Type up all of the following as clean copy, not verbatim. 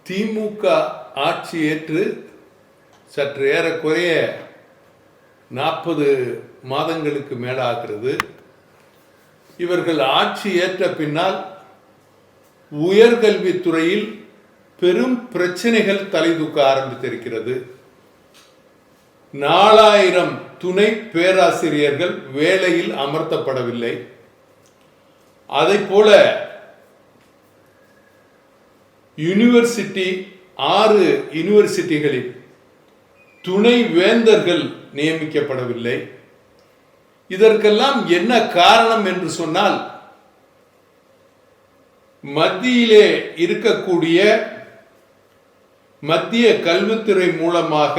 திமுக ஆட்சி ஏற்று சற்று ஏறக்குறைய 40 மாதங்களுக்கு மேலாகிறது. இவர்கள் ஆட்சி ஏற்ற பின்னால் உயர்கல்வித்துறையில் பெரும் பிரச்சனைகள் தலை தூக்க ஆரம்பித்திருக்கிறது. 4000 துணை பேராசிரியர்கள் வேலையில் அமர்த்தப்படவில்லை. அதைப்போல யூனிவர்சிட்டி 6 யூனிவர்சிட்டிகளில் துணை வேந்தர்கள் நியமிக்கப்படவில்லை. இதற்கெல்லாம் என்ன காரணம் என்று சொன்னால், மத்தியிலே இருக்கக்கூடிய மத்திய கல்வித்துறை மூலமாக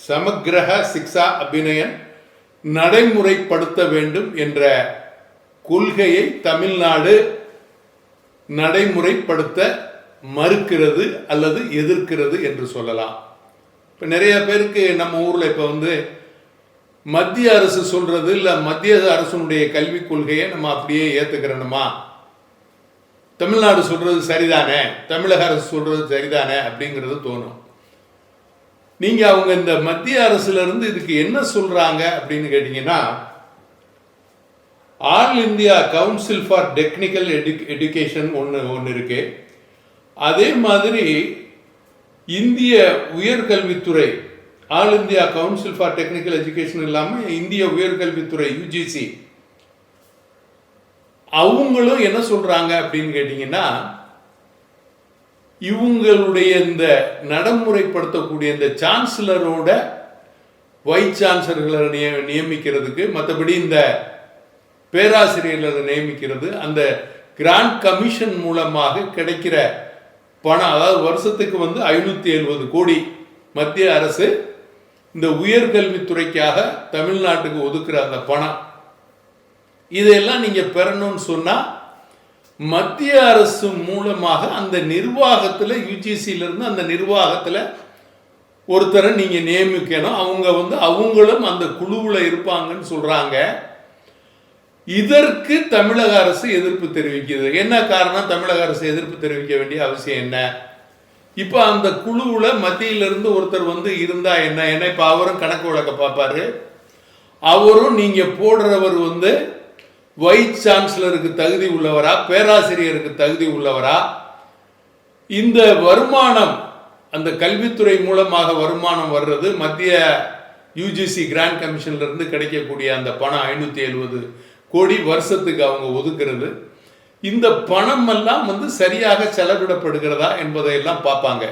சமக்கிரக சிக்ஷா அபிநயன் நடைமுறைப்படுத்த வேண்டும் என்ற கொள்கையை தமிழ்நாடு நடைமுறைப்படுத்த மறுக்கிறது அல்லது எதிர்க்கிறது என்று சொல்லலாம். இப்போ நிறைய பேருக்கு நம்ம ஊரில் இப்போ மத்திய அரசு சொல்றது இல்லை, மத்திய அரசுடைய கல்விக் கொள்கையை நம்ம அப்படியே ஏற்றுக்கிறோமா, தமிழ்நாடு சொல்றது சரிதானே, தமிழக அரசு சொல்றது சரிதானே அப்படிங்கிறது தோணும். நீங்க அவங்க இந்த மத்திய அரசுல இருந்து இதுக்கு என்ன சொல்றாங்க அப்படின்னு கேட்டீங்கன்னா, all India council for technical education ஒன்று இருக்கு. அதே மாதிரி இந்திய உயர்கல்வித்துறை, all India council for technical education இல்லாமல் இந்திய உயர்கல்வித்துறை யுஜிசி, அவங்களும் என்ன சொல்றாங்க அப்படின்னு கேட்டீங்கன்னா, இவங்களுடைய இந்த நடைமுறைப்படுத்தக்கூடிய இந்த சான்சலரோட வைஸ் சான்சலர்களை நியமிக்கிறதுக்கு, மற்றபடி இந்த பேராசிரியர்களை நியமிக்கிறது, அந்த கிராண்ட் கமிஷன் மூலமாக கிடைக்கிற பணம், அதாவது வருஷத்துக்கு 570 கோடி மத்திய அரசு இந்த உயர்கல்வித்துறைக்காக தமிழ்நாட்டுக்கு ஒதுக்குற அந்த பணம், இதெல்லாம் நீங்க பெறணும்னு சொன்னா மத்திய அரசு மூலமாக அந்த நிர்வாகத்தில், யுஜிசியில இருந்து அந்த நிர்வாகத்தில் ஒருத்தரை நீங்க நியமிக்கணும். அவங்க அவங்களும் அந்த குழுவில் இருப்பாங்கன்னு சொல்றாங்க. இதற்கு தமிழக அரசு எதிர்ப்பு தெரிவிக்கிறது. என்ன காரணம்? தமிழக அரசு எதிர்ப்பு தெரிவிக்க வேண்டிய அவசியம் என்ன? இப்போ அந்த குழுவில் மத்தியிலிருந்து ஒருத்தர் இருந்தா என்ன, இப்போ அவரும் கணக்கு வழக்க பார்ப்பாரு. அவரும் நீங்க போடுறவர் வைஸ் சான்சலருக்கு தகுதி உள்ளவரா, பேராசிரியருக்கு தகுதி உள்ளவரா, இந்த வருமானம், அந்த கல்வித்துறை மூலமாக வருமானம் வர்றது, மத்திய யுஜிசி கிராண்ட் கமிஷன்ல இருந்து கிடைக்கக்கூடிய அந்த பணம் 570 கோடி வருஷத்துக்கு அவங்க ஒதுக்குறது, இந்த பணம் எல்லாம் சரியாக செலவிடப்படுகிறதா என்பதையெல்லாம் பார்ப்பாங்க.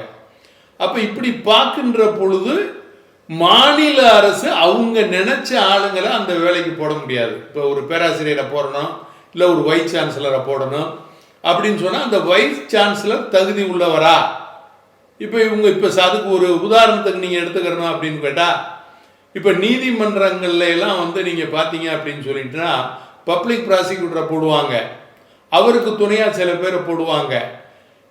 அப்ப இப்படி பார்க்கின்ற பொழுது மாநில அரசு அவங்க நினைச்ச ஆளுங்களை அந்த வேலைக்கு போட முடியாது. இப்போ ஒரு பேராசிரியரை போடணும், இல்லை ஒரு வைஸ் சான்சலரை போடணும் அப்படின்னு சொன்னா அந்த வைஸ் சான்சலர் தகுதி உள்ளவரா? இப்போ இவங்க அதுக்கு ஒரு உதாரணத்துக்கு நீங்க எடுத்துக்கிறணும் அப்படின்னு கேட்டா, இப்போ நீதிமன்றங்கள்ல எல்லாம் நீங்க பார்த்தீங்க அப்படின்னு சொல்லிட்டுனா பப்ளிக் ப்ராசிக்யூட்டரை போடுவாங்க, அவருக்கு துணையா சில பேரை போடுவாங்க.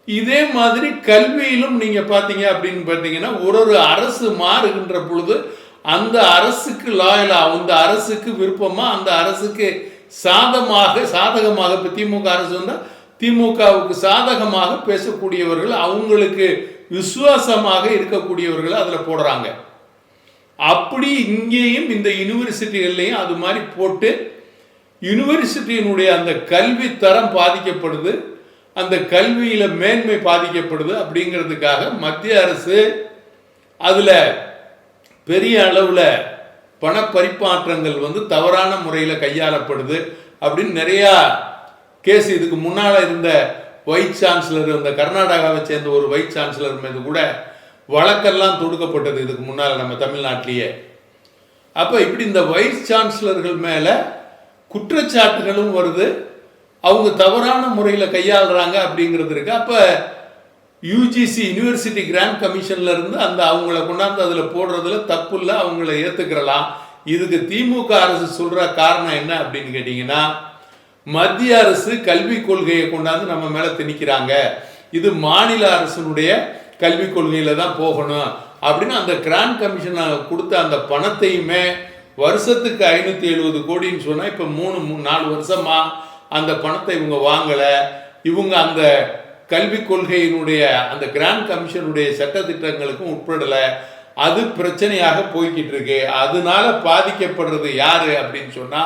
இதே மாதிரி கல்வியிலும் நீங்க பார்த்தீங்க அப்படின்னு பார்த்தீங்கன்னா, ஒரு அரசு மாறுகின்ற பொழுது அந்த அரசுக்கு லாயலா, அந்த அரசுக்கு விருப்பமா, அந்த அரசுக்கு சாதகமாக, இப்போ திமுக அரசு திமுகவுக்கு சாதகமாக பேசக்கூடியவர்கள், அவங்களுக்கு விசுவாசமாக இருக்கக்கூடியவர்கள் அதில் போடுறாங்க. அப்படி இங்கேயும் இந்த யூனிவர்சிட்டிகள்லையும் அது மாதிரி போட்டு யூனிவர்சிட்டியினுடைய அந்த கல்வி தரம் பாதிக்கப்படுது, அந்த கல்வியில மேன்மை பாதிக்கப்படுது. அப்படிங்கிறதுக்காக மத்திய அரசு அதுல பெரிய அளவுல பண பரிமாற்றங்கள் தவறான முறையில் கையாளப்படுது அப்படின்னு நிறைய கேஸ், இதுக்கு முன்னால இருந்த வைஸ் சான்சலர், இந்த கர்நாடகாவை சேர்ந்த ஒரு வைஸ் சான்சலர் மீது கூட வழக்கெல்லாம் தொடுக்கப்பட்டது இதுக்கு முன்னால் நம்ம தமிழ்நாட்டிலேயே. அப்ப இப்படி இந்த வைஸ் சான்சலர்கள் மேல குற்றச்சாட்டுகளும் வருது, அவங்க தவறான முறையில் கையாளுறாங்க அப்படிங்கிறது இருக்கு. அப்போ யுஜிசி யூனிவர்சிட்டி கிராண்ட் கமிஷன்ல இருந்து அந்த அவங்கள கொண்டாந்து அதில் போடுறதுல தப்பு இல்லை, அவங்கள ஏற்றுக்கிறலாம். இதுக்கு திமுக அரசு சொல்ற காரணம் என்ன அப்படின்னு கேட்டீங்கன்னா, மத்திய அரசு கல்விக் கொள்கையை கொண்டாந்து நம்ம மேல திணிக்கிறாங்க, இது மாநில அரசினுடைய கல்விக் கொள்கையில தான் போகணும் அப்படின்னு அந்த கிராண்ட் கமிஷன் கொடுத்த அந்த பணத்தையுமே வருஷத்துக்கு 570 கோடின்னு சொன்னா இப்ப 3-4 வருஷமா அந்த பணத்தை இவங்க வாங்கலை, இவங்க அந்த கல்விக் கொள்கையினுடைய அந்த கிராண்ட் கமிஷனுடைய சட்டத்திட்டங்களுக்கும் உட்படலை, அது பிரச்சனையாக போய்கிட்டு இருக்கு. அதனால பாதிக்கப்படுறது யாரு அப்படின்னு சொன்னா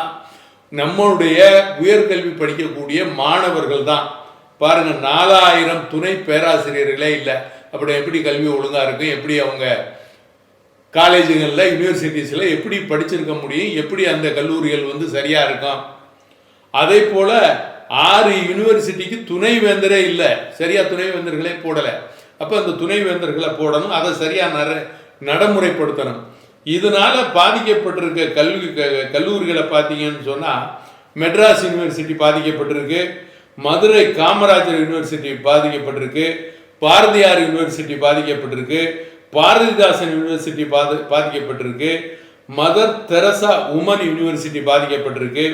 நம்மளுடைய உயர்கல்வி படிக்கக்கூடிய மாணவர்கள் தான். பாருங்க, 4000 துணை பேராசிரியர்களே இல்லை. அப்படி எப்படி கல்வி ஒழுங்கா இருக்கும்? எப்படி அவங்க காலேஜுகளில் யூனிவர்சிட்டிஸில் எப்படி படிச்சிருக்க முடியும்? எப்படி அந்த கல்லூரிகள் வந்து சரியா இருக்கும்? அதே போல 6 யூனிவர்சிட்டிக்கு துணைவேந்தரே இல்லை, சரியா துணைவேந்தர்களே போடலை. அப்போ அந்த துணைவேந்தர்களை போடணும், அதை சரியா நடைமுறைப்படுத்தணும். இதனால பாதிக்கப்பட்டிருக்க கல்லூரிகளை பார்த்தீங்கன்னு சொன்னால் மெட்ராஸ் யூனிவர்சிட்டி பாதிக்கப்பட்டிருக்கு, மதுரை காமராஜர் யூனிவர்சிட்டி பாதிக்கப்பட்டிருக்கு, பாரதியார் யூனிவர்சிட்டி பாதிக்கப்பட்டிருக்கு, பாரதிதாசன் யூனிவர்சிட்டி பாதிக்கப்பட்டிருக்கு, மதர் தெரசா உமன் யூனிவர்சிட்டி பாதிக்கப்பட்டிருக்கு,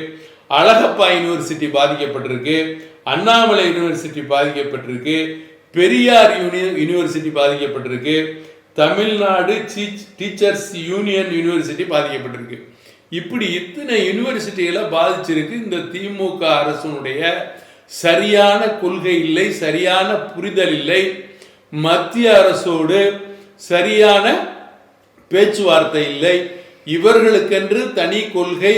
அழகப்பா யூனிவர்சிட்டி பாதிக்கப்பட்டிருக்கு, அண்ணாமலை யூனிவர்சிட்டி பாதிக்கப்பட்டிருக்கு, பெரியார் யூனிவர்சிட்டி பாதிக்கப்பட்டிருக்கு, தமிழ்நாடு டீச்சர்ஸ் யூனியன் யூனிவர்சிட்டி பாதிக்கப்பட்டிருக்கு. இப்படி இத்தனை யூனிவர்சிட்டிகளை பாதிச்சிருக்கு. இந்த திமுக அரசுடைய சரியான கொள்கை இல்லை, சரியான புரிதல் இல்லை, மத்திய அரசோடு சரியான பேச்சுவார்த்தை இல்லை, இவர்களுக்கென்று தனி கொள்கை,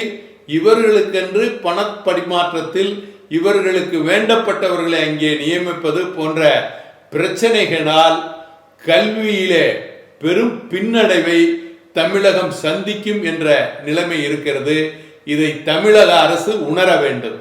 இவர்களுக்கென்று பணப்பரிமாற்றத்தில் இவர்களுக்கு வேண்டப்பட்டவர்களை அங்கே நியமிப்பது போன்ற பிரச்சனைகளால் கல்வியிலே பெரும் பின்னடைவை தமிழகம் சந்திக்கும் என்ற நிலைமை இருக்கிறது. இதை தமிழக அரசு உணர வேண்டும்.